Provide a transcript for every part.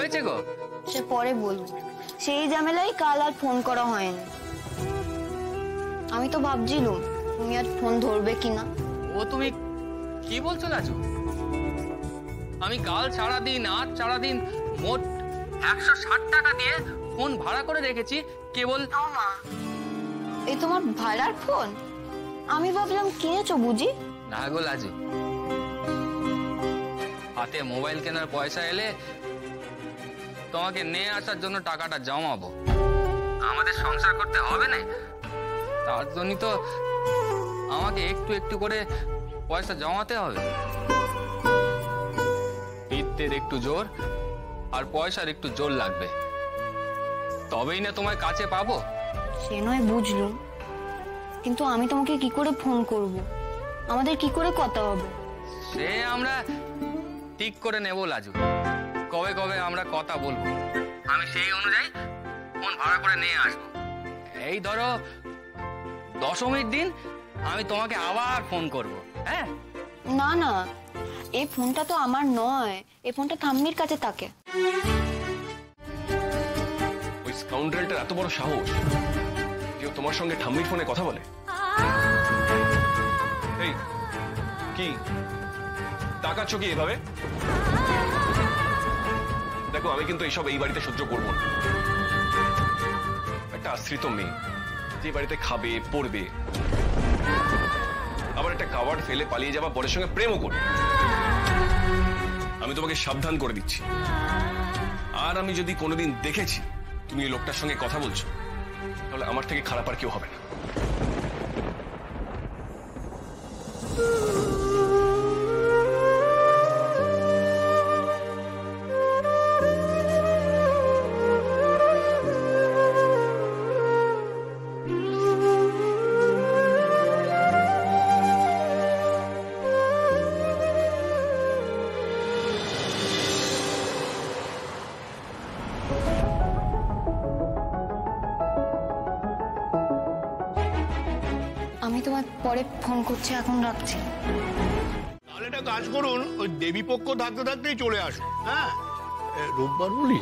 হয়েছে গো? সে পরে বলবো। সেই ঝামেলাই কাল আর ফোন করা হয়নি। আমি তো ভাবছিলাম তুমি আর ফোন ধরবে কিনা। ও তুমি কি বলছো লাজু? আমি কাল সারাদিন আজ সারাদিন মোট 160 টাকা দিয়ে ফোন ভাড়া করে রেখেছি কেবল। এই তোমার ভাড়ার ফোন? আমি ভাবলাম কিনেছো বুঝি। না গো লাজু, হাতে মোবাইল কেনার পয়সা এলে তোমাকে নিয়ে আসার জন্য টাকাটা জমাবো। আমাদের সংসার করতে হবে না, তার জন্যই তো আমাকে একটু একটু করে পয়সা জমাতে হবে। বিদ্যের একটু জোর আর পয়সার একটু জোর লাগবে, তবেই না তোমার কাছে পাবো। সে নয় বুঝলুম, কিন্তু আমি তোমাকে কি করে ফোন করব? আমাদের কি করে কথা হবে? সে আমরা ঠিক করে নেব লাজু, কবে কবে আমরা কথা বলবো। আমি সেই অনুযায়ী ফোন ভাড়া করে নিয়ে আসবো। এই ধরো দশমীর দিন আমি তোমাকে আবার ফোন করব। হ্যাঁ? না না, এই ফোনটা তো আমার নয়, এই ফোনটা ঠাম্মির কাছে থাকে। ওই স্কাউন্ডারটার এত বড় সাহস যে তোমার সঙ্গে ঠাম্মির ফোনে কথা বলে? এই কি তাকাচ্ছ কি এভাবে? দেখো, আমি কিন্তু এইসব এই বাড়িতে সহ্য করবো না। একটা আশ্রিত মেয়ে যে বাড়িতে খাবে পড়বে, আবার একটা কাওয়ার্ড ফেলে পালিয়ে যাওয়া বরের সঙ্গে প্রেমও করবে। আমি তোমাকে সাবধান করে দিচ্ছি, আর আমি যদি কোনোদিন দেখেছি তুমি এই লোকটার সঙ্গে কথা বলছো, তাহলে আমার থেকে খারাপ আর কেউ হবে না। আমি তোমায় পরে ফোন করছি, এখন রাখছি। তাহলে একটা কাজ করুন, ওই দেবী পক্ষ থাকতে থাকতেই চলে আসুন। হ্যাঁ, রোববার বলি,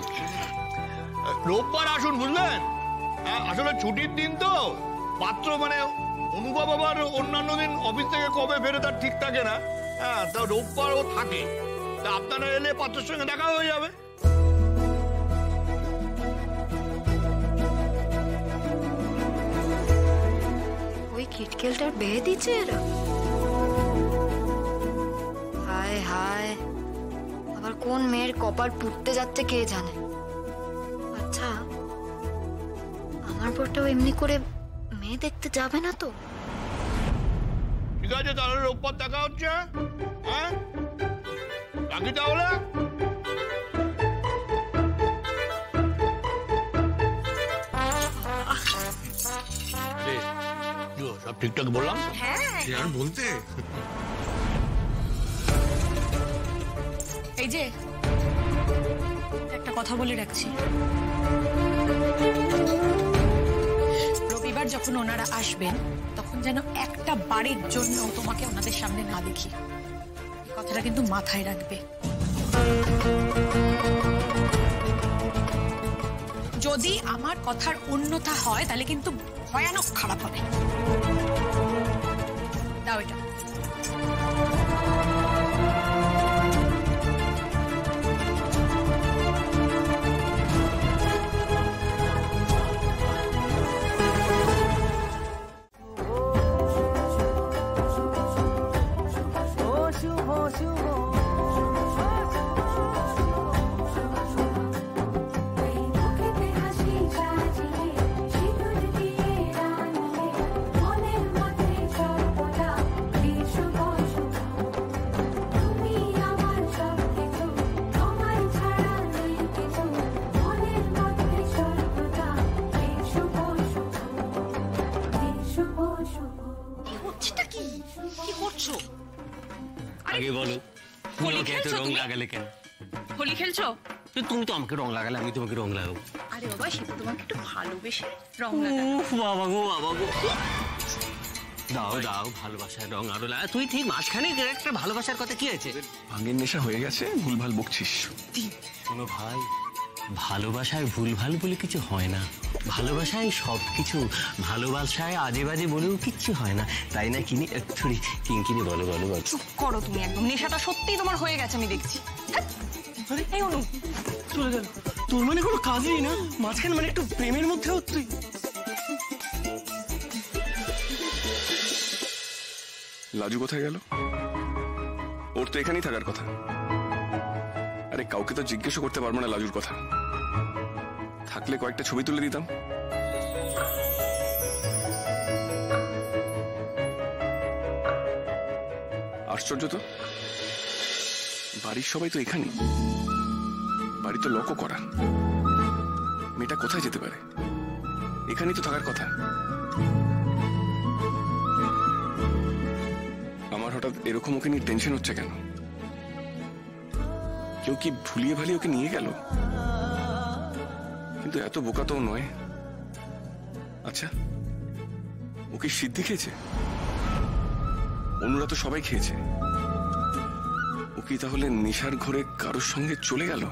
রোববার আসুন, বুঝলেন? আসলে ছুটির দিন তো, পাত্র মানে অনুভব আবার অন্যান্য দিন অফিস থেকে কবে ফেরে তার ঠিক থাকে না। হ্যাঁ, তা রোববারও থাকে, তা আপনারা এলে পাত্রের সঙ্গে দেখা হয়ে যাবে। ওই কিটকেলটার বিয়ে দিচ্ছে এরা? হায় হায়, আবার কোন মেয়ের কপাল পুড়তে যাচ্ছে কে জানে। আচ্ছা, আমার পরটাও এমনি করে মেয়ে দেখতে যাবে না তো? ঠিক আছে, তাহলে রোববার দেখা হচ্ছে। হ্যাঁ, রাখি তাহলে। সব ঠিকঠাক বললাম? হ্যাঁ বলতে। এই যে একটা কথা বলে রাখছি, রবিবার যখন ওনারা আসবেন তখন যেন একটা বাড়ির জন্য তোমাকে ওনাদের সামনে না দেখি, এই কথাটা কিন্তু মাথায় রাখবে। যদি আমার কথার অন্যথা হয় তাহলে কিন্তু ভয়ানক খারাপ হবে। দাও এটা। আগে বলো, তুমি আমাকে এত রং লাগালে কেন? হোলি খেলছো? তুমি তো আমাকে রং লাগালে, আমি তোমাকে রং লাগাবো? আরে বাবা, সে তো তোমাকে একটু ভালোবেসে রং লাগালো। বাবা গো, বাবা গো, দাও দাও ভালোবাসার রং আরো লাগা। তুই ঠিক মাঝখানে একটা ভালোবাসার কথা কি আছে? ভাঙের নেশা হয়ে গেছে, ভুলভাল বকছিস। শোনো ভাই, ভালোবাসায় ভুলভাল বলে কিছু হয় না, ভালোবাসায় সবকিছু, ভালোবাসায় আজে বাজে বলেও কিচ্ছু হয় না, তাই না কিনি? সরি কিঙ্কিনি, বলো বলো বলো। চুপ করো তুমি একদম, নেশাটা সত্যিই তোমার হয়ে গেছে আমি দেখছি। এই অনু চলে গেল, তোর মানে কোনো কাজই না, মাঝখানে মানে একটু প্রেমের মধ্যেও তুই। লাজু কোথায় গেল? ওর তো এখানেই থাকার কথা। আরে কাউকে তো জিজ্ঞেস করতে পারবো না লাজুর কথা, থাকলে কয়েকটা ছবি তুলে দিতাম। আশ্চর্য তো, বাড়ির সবাই তো এখানে, বাড়ি তো লকও করা, মেয়েটা কোথায় যেতে পারে? এখানেই তো থাকার কথা। আমার হঠাৎ এরকম ওকে নিয়ে টেনশন হচ্ছে কেন? কেউ কি ভুলিয়ে ভালিয়ে ওকে নিয়ে গেল? কিন্তু এত বোকা তো নয়। আচ্ছা, ওকে সিদ্ধি খেয়েছে? অনুরা তো সবাই খেয়েছে। ও কি তাহলে নেশার ঘরে কারোর সঙ্গে চলে গেল?